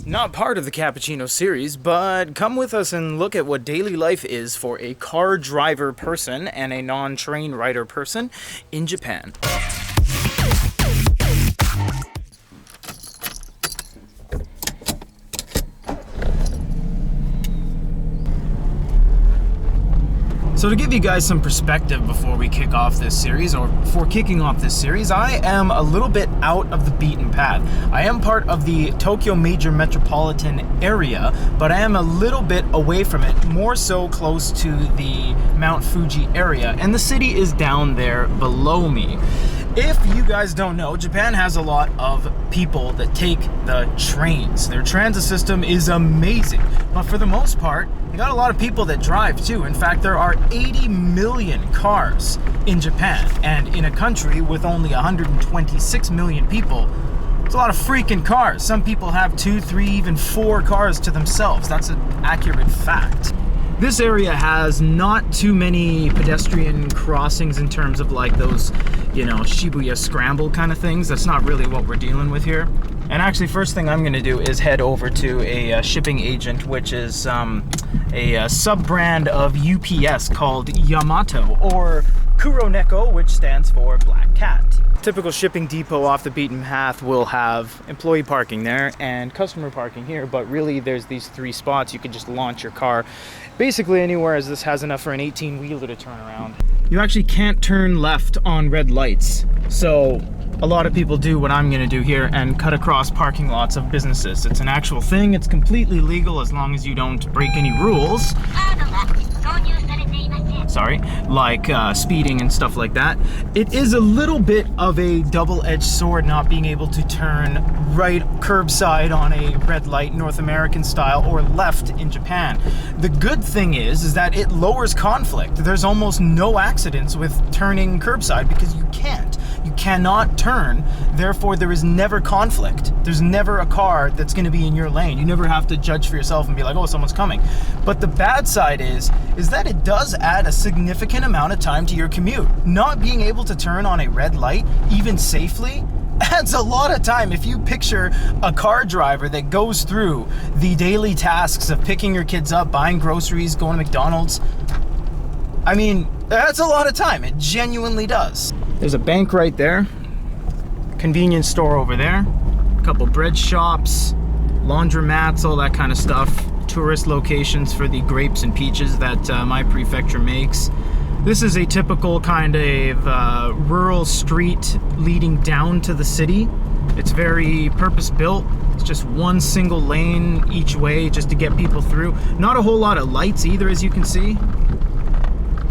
Not part of the Cappuccino series, but come with us and look at what daily life is for a car driver person and a non-train rider person in Japan. So to give you guys some perspective before we kick off this series, or before kicking off this series, I am a little bit out of the beaten path. I am part of the Tokyo major metropolitan area, but I am a little bit away from it, more so close to the Mount Fuji area, and the city is down there below me. If you guys don't know, Japan has a lot of people that take the trains. Their transit system is amazing, but for the most part, they got a lot of people that drive too. In fact, there are 80 million cars in Japan, and in a country with only 126 million people, it's a lot of freaking cars. Some people have 2, 3, even 4 cars to themselves. That's an accurate fact. This area has not too many pedestrian crossings in terms of like those, Shibuya scramble kind of things. That's not really what we're dealing with here. And actually, first thing I'm going to do is head over to a shipping agent, which is a sub-brand of UPS called Yamato, or Kuroneko, which stands for Black Cat. Typical shipping depot off the beaten path will have employee parking there and customer parking here, but really there's these 3 spots. You can just launch your car basically anywhere, as this has enough for an 18-wheeler to turn around. You actually can't turn left on red lights, so a lot of people do what I'm gonna do here and cut across parking lots of businesses. It's an actual thing. It's completely legal as long as you don't break any rules. Sorry, like speeding and stuff like that. It is a little bit of a double-edged sword not being able to turn right curbside on a red light North American style or left in Japan. The good thing is that it lowers conflict. There's almost no accidents with turning curbside because you can't. You cannot turn, therefore there is never conflict. There's never a car that's going to be in your lane. You never have to judge for yourself and be like, oh, someone's coming. But the bad side is that it does add a significant amount of time to your commute. Not being able to turn on a red light, even safely, adds a lot of time. If you picture a car driver that goes through the daily tasks of picking your kids up, buying groceries, going to McDonald's, I mean, that's a lot of time. It genuinely does. There's a bank right there, convenience store over there, a couple bread shops, laundromats, all that kind of stuff, tourist locations for the grapes and peaches that my prefecture makes. This is a typical kind of rural street leading down to the city. It's very purpose-built. It's just one single lane each way just to get people through. Not a whole lot of lights either, as you can see.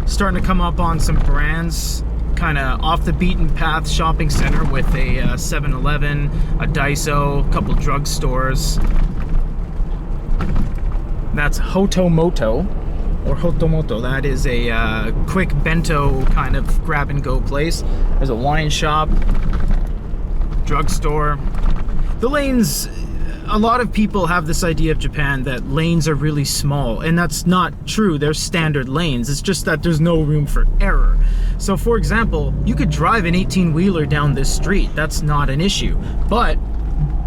Starting to come up on some brands, kind of off the beaten path shopping center with a 7-Eleven, a Daiso, a couple drugstores. That's Hotomoto, or Hotomoto. That is a quick bento kind of grab and go place. There's a wine shop, drugstore. The lanes, a lot of people have this idea of Japan that lanes are really small, and that's not true. They're standard lanes. It's just that there's no room for error. So for example, you could drive an 18-wheeler down this street. That's not an issue. But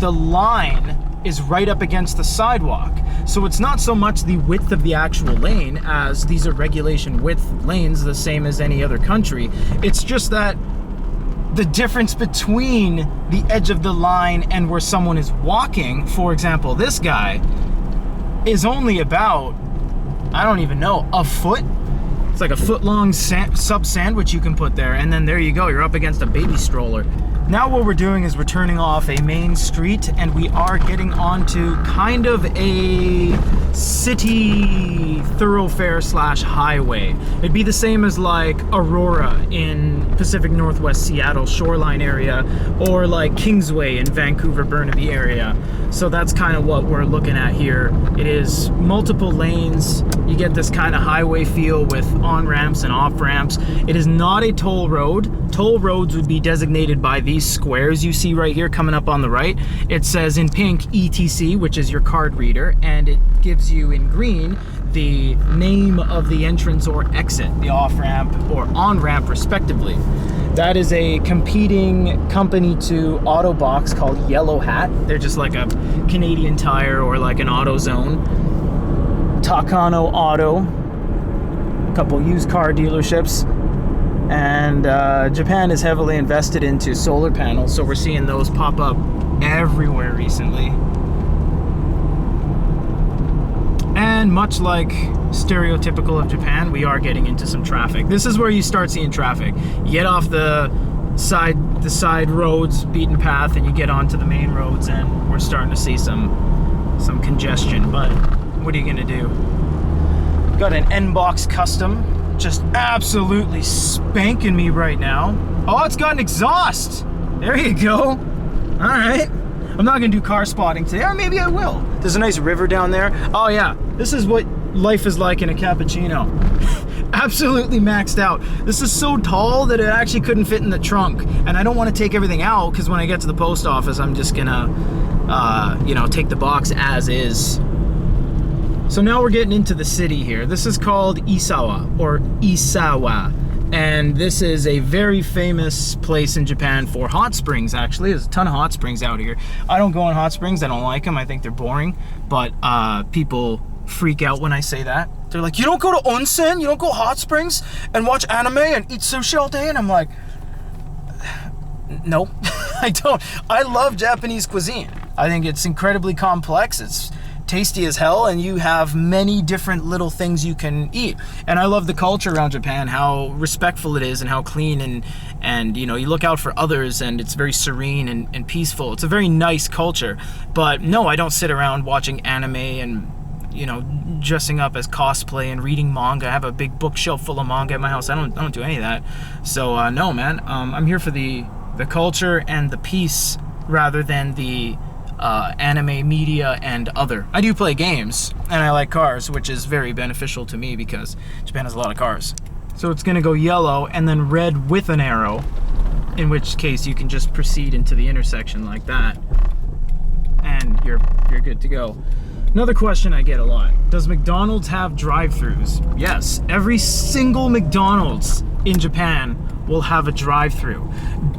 the line is right up against the sidewalk. So it's not so much the width of the actual lane, as these are regulation width lanes, the same as any other country. It's just that the difference between the edge of the line and where someone is walking, for example, this guy, is only about, I don't even know, a foot? It's like a foot-long sub sandwich you can put there, and then there you go, you're up against a baby stroller. Now what we're doing is we're turning off a main street and we are getting onto kind of a city thoroughfare slash highway. It'd be the same as like Aurora in Pacific Northwest Seattle shoreline area, or like Kingsway in Vancouver Burnaby area. So that's kind of what we're looking at here. It is multiple lanes. You get this kind of highway feel with on-ramps and off-ramps. It is not a toll road. Toll roads would be designated by the these squares you see right here coming up on the right, it says in pink ETC, which is your card reader, and it gives you in green the name of the entrance or exit, the off-ramp or on-ramp respectively. That is a competing company to Autobox called Yellow Hat. They're just like a Canadian Tire or like an AutoZone. Takano Auto, a couple used car dealerships. And Japan is heavily invested into solar panels, so we're seeing those pop up everywhere recently. And much like stereotypical of Japan, we are getting into some traffic. This is where you start seeing traffic. You get off the side roads, beaten path, and you get onto the main roads, and we're starting to see some congestion. But what are you gonna do? Got an N-Box Custom, just absolutely spanking me right now. Oh, it's got an exhaust. There you go. All right. I'm not gonna do car spotting today, or maybe I will. There's a nice river down there. Oh yeah, this is what life is like in a cappuccino. Absolutely maxed out. This is so tall that it actually couldn't fit in the trunk. And I don't want to take everything out, because when I get to the post office, I'm just gonna, you know, take the box as is. So now we're getting into the city here. This is called Isawa, or Isawa. And this is a very famous place in Japan for hot springs, actually. There's a ton of hot springs out here. I don't go in hot springs. I don't like them. I think they're boring. But people freak out when I say that. They're like, you don't go to onsen? You don't go hot springs and watch anime and eat sushi all day? And I'm like, no, I don't. I love Japanese cuisine. I think it's incredibly complex. It's tasty as hell, and you have many different little things you can eat. And I love the culture around Japan, how respectful it is and how clean, and you know, you look out for others, and it's very serene and peaceful. It's a very nice culture. But no, I don't sit around watching anime and, you know, dressing up as cosplay and reading manga. I have a big bookshelf full of manga at my house. I don't do any of that. So no, man, I'm here for the culture and the peace rather than the anime, media, and other. I do play games, and I like cars, which is very beneficial to me because Japan has a lot of cars. So it's gonna go yellow and then red with an arrow, in which case you can just proceed into the intersection like that, and you're good to go. Another question I get a lot: does McDonald's have drive-thrus? Yes, every single McDonald's in Japan will have a drive-thru.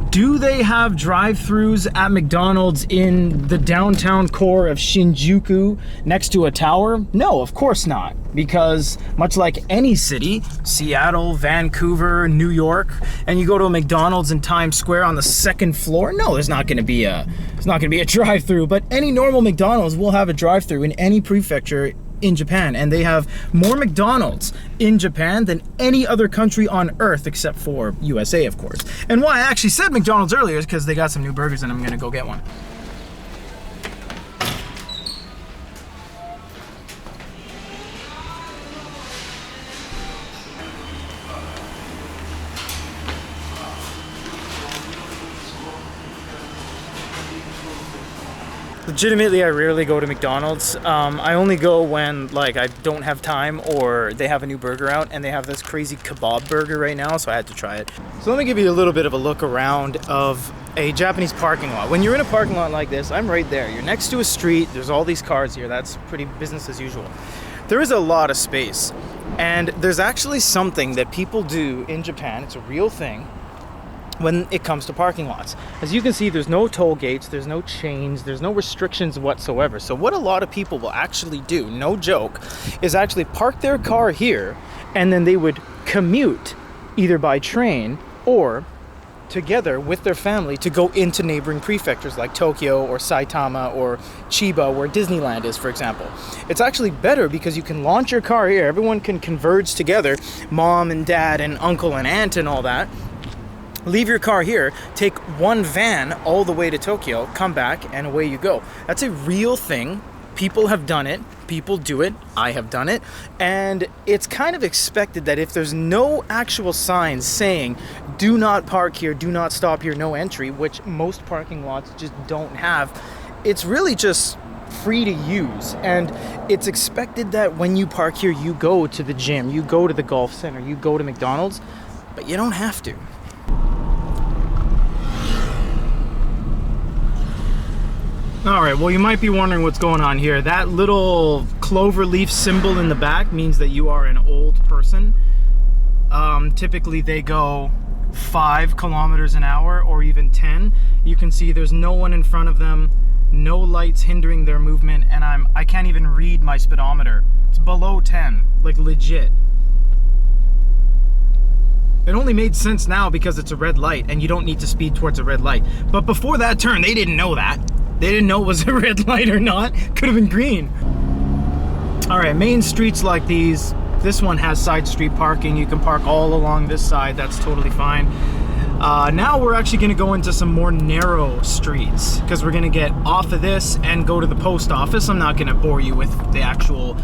Do they have drive-thrus at McDonald's in the downtown core of Shinjuku next to a tower? No, of course not. Because much like any city, Seattle, Vancouver, New York, and you go to a McDonald's in Times Square on the second floor, no, there's not gonna be a drive-thru. But any normal McDonald's will have a drive-thru in any prefecture in Japan, and they have more McDonald's in Japan than any other country on earth except for USA, of course. And why I actually said McDonald's earlier is because they got some new burgers and I'm gonna go get one. Legitimately, I rarely go to McDonald's. I only go when, like, I don't have time or they have a new burger out, and they have this crazy kebab burger right now, so I had to try it. So let me give you a little bit of a look around of a Japanese parking lot. When you're in a parking lot like this, I'm right there. You're next to a street. There's all these cars here. That's pretty business as usual. There is a lot of space, and there's actually something that people do in Japan. It's a real thing when it comes to parking lots. As you can see, there's no toll gates, there's no chains, there's no restrictions whatsoever. So what a lot of people will actually do, no joke, is actually park their car here, and then they would commute either by train or together with their family to go into neighboring prefectures like Tokyo or Saitama or Chiba, where Disneyland is, for example. It's actually better because you can launch your car here, everyone can converge together, mom and dad and uncle and aunt and all that. Leave your car here, take one van all the way to Tokyo, come back, and away you go. That's a real thing. People have done it. People do it. I have done it. And it's kind of expected that if there's no actual signs saying, do not park here, do not stop here, no entry, which most parking lots just don't have, it's really just free to use. And it's expected that when you park here, you go to the gym, you go to the golf center, you go to McDonald's, but you don't have to. All right, well, you might be wondering what's going on here. That little clover leaf symbol in the back means that you are an old person. Typically they go 5 kilometers an hour or even 10. You can see there's no one in front of them, no lights hindering their movement, and I can't even read my speedometer. It's below 10, like legit. It only made sense now because it's a red light and you don't need to speed towards a red light. But before that turn, they didn't know that. They didn't know it was a red light or not. Could have been green. All right, main streets like these. This one has side street parking. You can park all along this side. That's totally fine. Now we're actually going to go into some more narrow streets because we're going to get off of this and go to the post office. I'm not going to bore you with the actual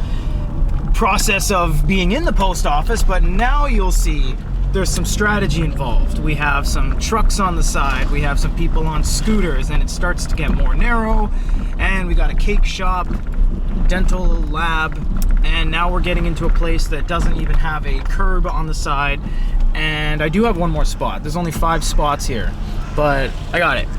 process of being in the post office, but now you'll see there's some strategy involved. We have some trucks on the side, we have some people on scooters, and it starts to get more narrow. And we got a cake shop, dental lab, and now we're getting into a place that doesn't even have a curb on the side. And I do have one more spot. There's only 5 spots here, but I got it.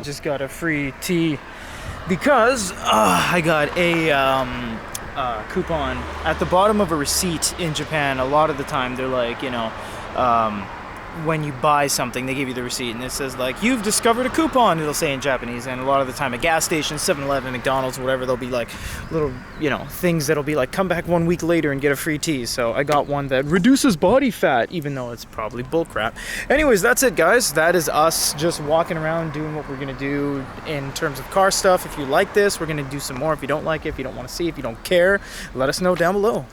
Just got a free tea because I got a coupon at the bottom of a receipt in Japan. A lot of the time they're like, you know, when you buy something, they give you the receipt and it says like, you've discovered a coupon, it'll say in Japanese. And a lot of the time at gas stations, 7-Eleven, McDonald's, whatever, there'll be like little, you know, things that'll be like, come back 1 week later and get a free tea. So I got one that reduces body fat, even though it's probably bullcrap. Anyways, that's it, guys. That is us just walking around doing what we're gonna do in terms of car stuff. If you like this, we're gonna do some more. If you don't like it, if you don't want to see, if you don't care, let us know down below.